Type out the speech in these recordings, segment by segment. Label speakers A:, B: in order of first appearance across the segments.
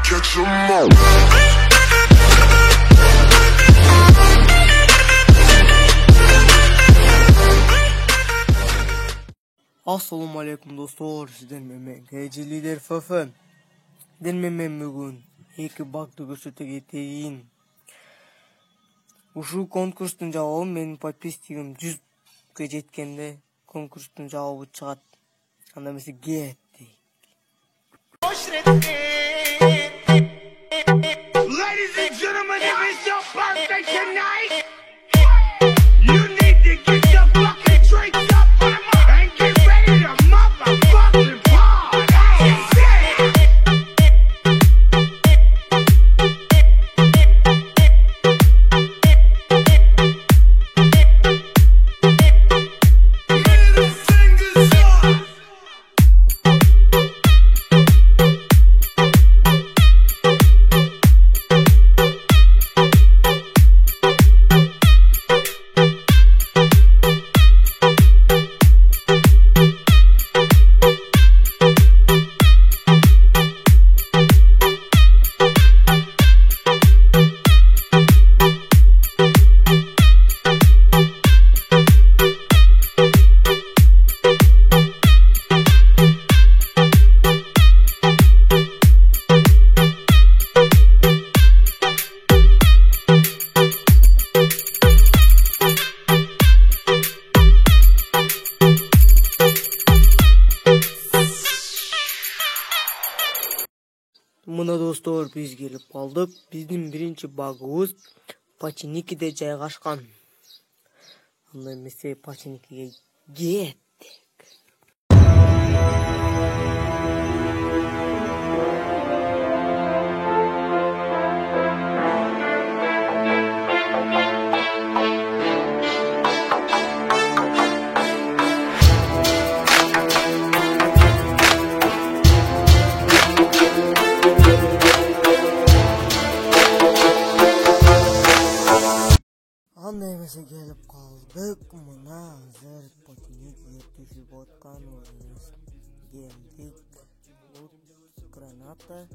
A: Catch 'em all.
B: Assalamu alaikum dostlar, sizlerle ben KC Lider FF. Мен бүгін екі бакты көрсете кетейін. Ушу конкурстың жауабы менің подписчигим 100-ге жеткенде конкурстың жауабы чыгат. Анда эмесе кет.
A: Ladies and gentlemen, if it's your birthday tonight, you need to get your fucking drinks up and get ready to motherfucking party. Middle fingers up.
B: Мына достор, биз келип калдык. Биздин биринчи багыбыз Паченикиде жайгашкан. Анда эмесе Паченикиге кеттик. Анда эмесе келип калдык. Мына азыр Паченикиге түшүп атканыбыз. Келдик. Граната.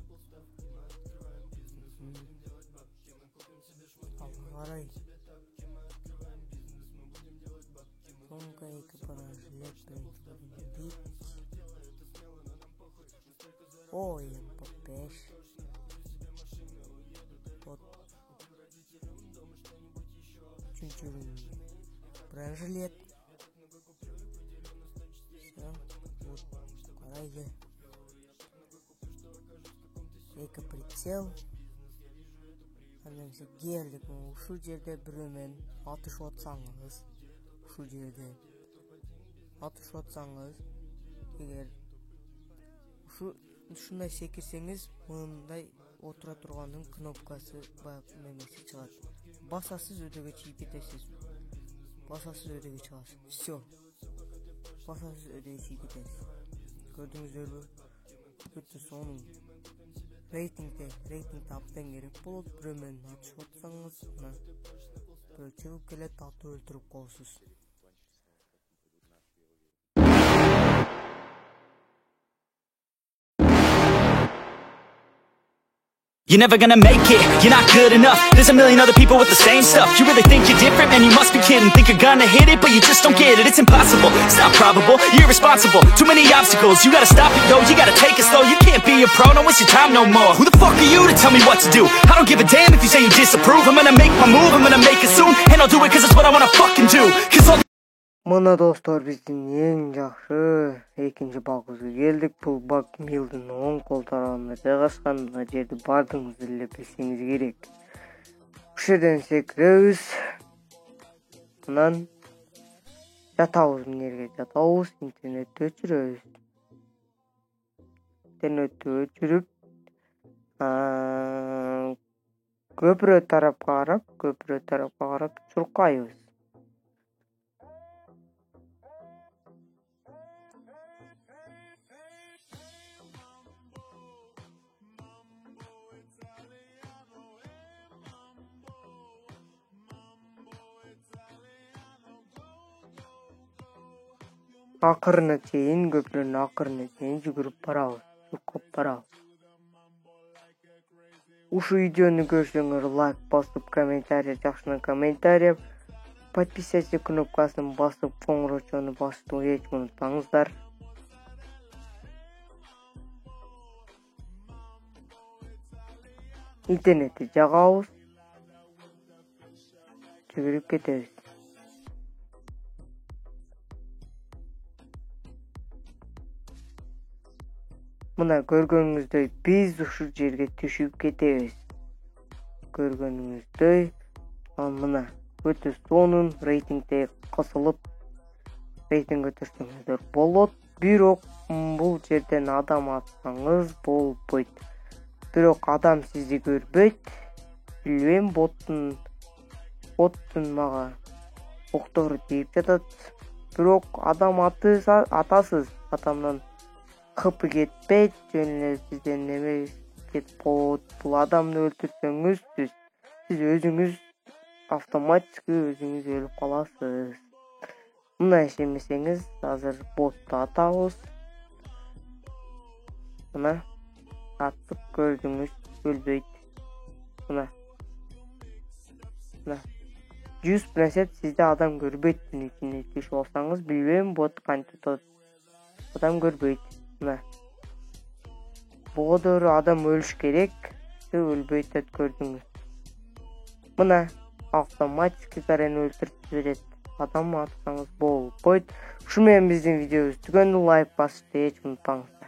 B: Карай. Сумка эки парашют бит. Ой, MP5. Вот. Чуть-чуть бронежилет. Все. Вот. Карайды. Эки прицел. Андан келдик. Ушул жерде бирөөмен атышып атсаңыз, ушул жерде атышып атсаңыз, эгер ушундай секирсеңиз, мындай отура тургандын кнопкасы баягы немеси чыгат. Басасыз өдөгө чыгып кетесиз. Басасыз өдөгө чыгасыз. Все. Басасыз өдөгө чыгып кетесиз. Көрдүңүздөрбү? Бүтү сонун рейтингде абдан керек болот. Бирөөмен атышып атсаңыз, мына бирөө чыгып келет, атып өлтүрүп коесуз.
C: You're never gonna make it, you're not good enough. There's a million other people with the same stuff. You really think you're different? Man, you must be kidding. Think you're gonna hit it, but you just don't get it. It's impossible, it's not probable, you're irresponsible. Too many obstacles, you gotta stop it, yo. You gotta take it slow, you can't be a pro. Don't waste your time no more. Who the fuck are you to tell me what to do? I don't give a damn if you say you disapprove. I'm gonna make my move, I'm gonna make it soon. And I'll do it cause it's what I wanna fucking do. Cause all
B: Мына достор, биздин эң жакшы экинчи багыбызга келдик. Бул баг милдин оң кол тарабында жайгашкан. Мына жерди бардыңызды эле билсеңиз керек. Ушул жерден секиребиз. Анан жатабыз, мына жерге жатабыз, интернетти өчүрөбүз. Интернетти өчүрүп, көпүрө тарапка карап чуркайбыз. Акырына чейин, көпүрөнүн акырына чейин жүгүрүп барабыз, чуркап барабыз. Ушу видеону көрсөңөр лайк басып, комментарий жакшынан комментарий, подписаться кнопкасын басып, коңгурочону басууну эч унутпаңыздар. Интернетти жагабыз. Жүгүрүп кетебиз. Мына көргөнүңүздөй биз ушул жерге түшүп кетебиз. Көргөнүңүздөй, мына өтө сонун рейтингде косулуп рейтинг өтүрсөңүздөр болот. Бирок бул жерден адам атсаңыз болбойт. Бирок адам сизди көрбөйт. Билбейм, боттун мага октору тийип жатат. Бирок адам атасыз. Адамдан кыпы кетпейт, жөн эле сизден неме кетип болот. Бул адамды өлтүрсөңүз, сиз өзүңүз автоматически өзүңүз өлүп каласыз. Мына ишенмесеңиз, азыр ботту атабыз. Мына аттык көрдүңүз, өлбөйт. Мына 100% сизде адам көрбөйт. Түн ичинде түшүп алсаңыз, билбейм, бот кантип атат. Адам көрбөйт. Мына богодору адам өлүш керек, өлбөйт деп көрдүңүз. Мына автоматически зарен өлтүрүп жиберет. Адам атсаңыз болбойт. Ушу менен биздин видеобуз түгөндү. Лайк басышты эч унутпаңыз.